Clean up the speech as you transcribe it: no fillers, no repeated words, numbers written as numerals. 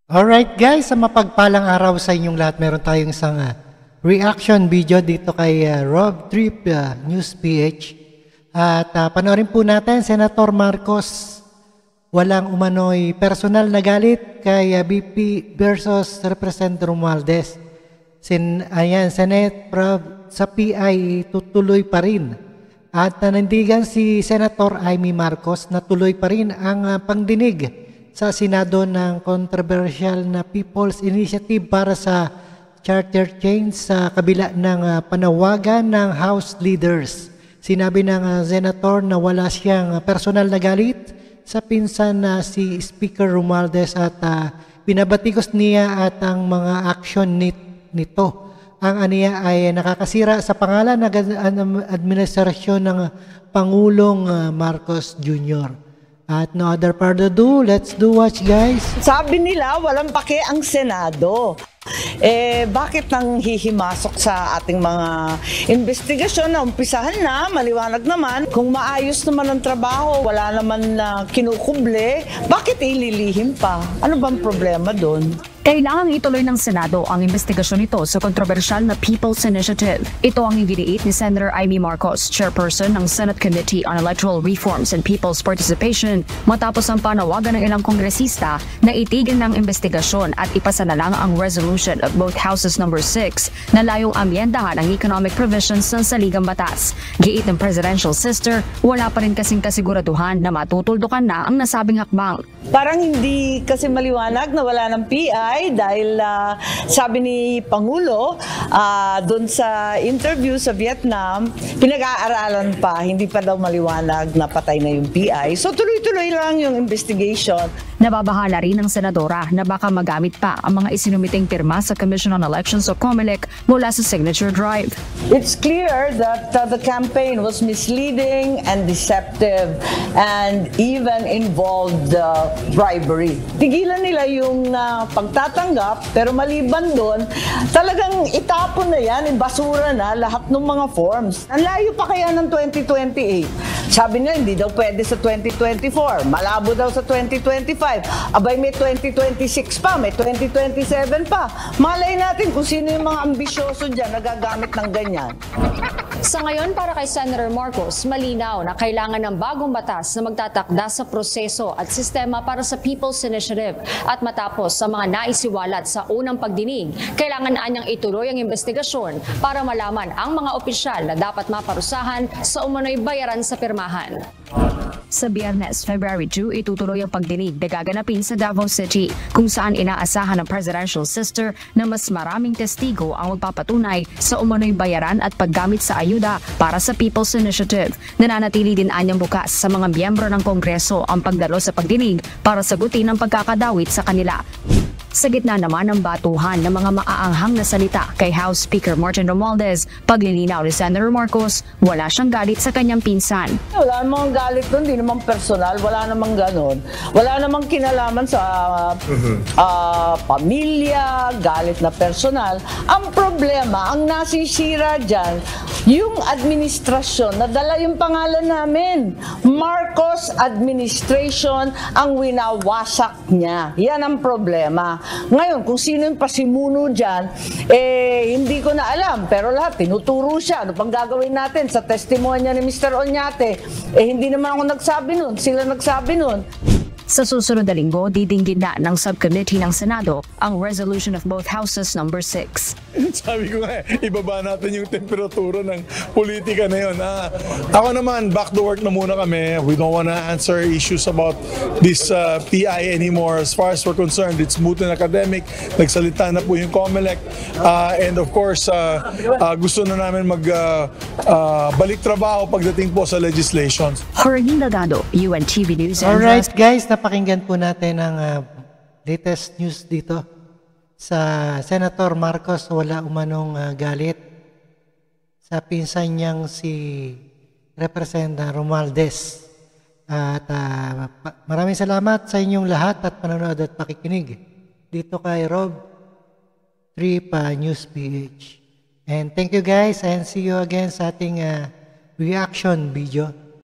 Alright guys, sa mapagpalang araw sa inyong lahat, meron tayong isang reaction video dito kay Rob Trip News PH. At panoorin po natin, Senator Marcos, walang umano'y personal na galit kay BP versus Representative Romualdez. Senate sa PI tutuloy pa rin. At nanindigan si Senator Amy Marcos na tuloy pa rin ang pangdinig sa Senado ng controversial na People's Initiative para sa charter change sa kabila ng panawagan ng House leaders. Sinabi ng Senator na wala siyang personal na galit sa pinsan na si Speaker Romualdez at pinabatikos niya at ang mga aksyon nito. Ang aniya ay nakakasira sa pangalan ng administrasyon ng Pangulong Marcos Jr. At no other further ado, let's do watch guys. Sabi nila walang pake ang Senado. Bakit nang hihimasok sa ating mga investigasyon na umpisahan na, maliwanag naman, kung maayos naman ang trabaho, wala naman na kinukuble, bakit ililihim pa? Ano bang problema doon? Kailangang ituloy ng Senado ang investigasyon nito sa kontrobersyal na People's Initiative. Ito ang iginiit ni Senator Amy Marcos, chairperson ng Senate Committee on Electoral Reforms and People's Participation, matapos ang panawagan ng ilang kongresista na itigil ng investigasyon at ipasa na lang ang resolution of both Houses number 6 na layong amyendahan ang economic provisions ng saligang batas. Giit ng presidential sister, wala pa rin kasing kasiguraduhan na matutuldukan na ang nasabing hakbang. Parang hindi kasi maliwanag na wala ng PI dahil sabi ni Pangulo doon sa interview sa Vietnam, pinag-aaralan pa, hindi pa daw maliwanag na patay na yung PI. So tuloy-tuloy lang yung investigation. Nababahala rin ng senadora na baka magamit pa ang mga isinumiting pirma sa Commission on Elections o COMELEC mula sa signature drive. It's clear that the campaign was misleading and deceptive and even involved bribery. Tigilan nila yung pagtatanggap, pero maliban doon, talagang itapon na yan, basura na lahat ng mga forms. Ang layo pa kaya ng 2028. Sabi niya, hindi daw pwede sa 2024. Malabo daw sa 2025. Abay, may 2026 pa, may 2027 pa. Malay natin kung sino yung mga ambisyoso dyan na gagamit ng ganyan. Sa ngayon, para kay Senator Marcos, malinaw na kailangan ng bagong batas na magtatakda sa proseso at sistema para sa People's Initiative. At matapos sa mga naisiwalat sa unang pagdinig, kailangan anyang ituloy ang investigasyon para malaman ang mga opisyal na dapat maparusahan sa umano'y bayaran sa pirmahan. Sa Biyernes, February 2, itutuloy ang pagdinig na gaganapin sa Davao City, kung saan inaasahan ng presidential sister na mas maraming testigo ang magpapatunay sa umano'y bayaran at paggamit sa ayuda para sa People's Initiative. Nananatili din anyang bukas sa mga miyembro ng Kongreso ang pagdalo sa pagdinig para sagutin ang pagkakadawit sa kanila. Sa gitna naman ng batuhan ng mga maaanghang na salita kay House Speaker Martin Romualdez, paglilinaw ni Senator Marcos, wala siyang galit sa kanyang pinsan. Wala namang galit doon, hindi namang personal, wala namang ganon. Wala namang kinalaman sa pamilya, galit na personal. Ang problema, ang nasisira dyan, yung administrasyon, nadala yung pangalan namin. Marcos Administration ang winawasak niya. Yan ang problema. Ngayon, kung sino yung pasimuno dyan, hindi ko na alam. Pero lahat, tinuturo siya. Ano pang gagawin natin sa testimonya ni Mr. Oñate? Hindi naman ako nagsabi nun. Sila nagsabi nun. Sa susunod na linggo, didinggin na ng subcommittee ng Senado ang resolution of both houses number 6. Sabi ko nga, ibaba natin yung temperatura ng politika na yun. Ako naman, back to work na muna kami. We don't wanna answer issues about this PI anymore. As far as we're concerned, it's moot and academic. Nagsalita na po yung COMELEC. And of course, gusto na namin balik trabaho pagdating po sa legislations. Jorgin Delgado, UNTV News. Alright guys, napakinggan po natin ang latest news dito sa Senator Marcos. Wala umanong galit sa pinsan niyang si Representative Romualdez. At maraming salamat sa inyong lahat at panonood at pakikinig dito kay Rob Trip News PH. And thank you guys and see you again sa ating reaction video.